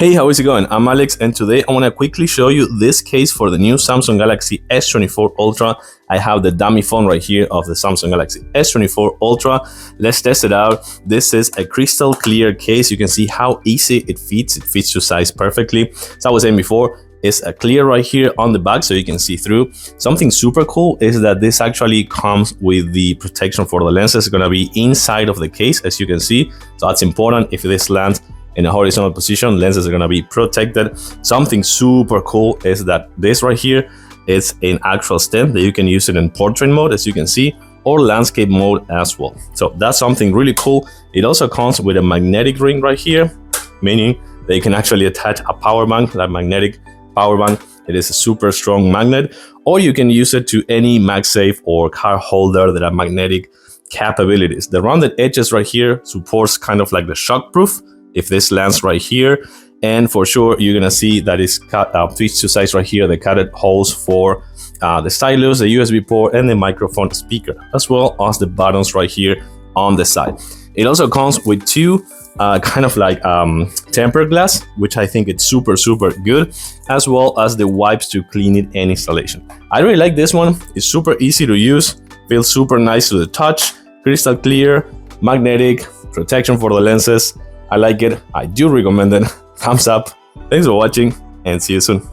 Hey, how is it going? I'm Alex, and today I want to quickly show you this case for the new Samsung Galaxy S24 Ultra. I have the dummy phone right here of the Samsung Galaxy S24 Ultra. Let's test it out. This is a crystal clear case. You can see how easy it fits. It fits to size perfectly. As I was saying before, it's a clear right here on the back so you can see through. Something super cool is that this actually comes with the protection for the lenses. It's going to be inside of the case, as you can see. So that's important. If this lands in a horizontal position, lenses are going to be protected. Something super cool is that this right here is an actual stand that you can use it in portrait mode, as you can see, or landscape mode as well. So that's something really cool. It also comes with a magnetic ring right here, meaning that you can actually attach a power bank, that magnetic power bank. It is a super strong magnet, or you can use it to any MagSafe or card holder that have magnetic capabilities. The rounded edges right here supports kind of like the shockproof if this lands right here, and for sure you're gonna see that it's cut fits to size right here. The cutted holes for the stylus, the USB port, and the microphone speaker, as well as the buttons right here on the side. It also comes with two kind of like tempered glass, which I think it's super good, as well as the wipes to clean it and installation. I really like this one. It's super easy to use, feels super nice to the touch, crystal clear, magnetic, protection for the lenses. I like it. I do recommend it. Thumbs up. Thanks for watching and see you soon.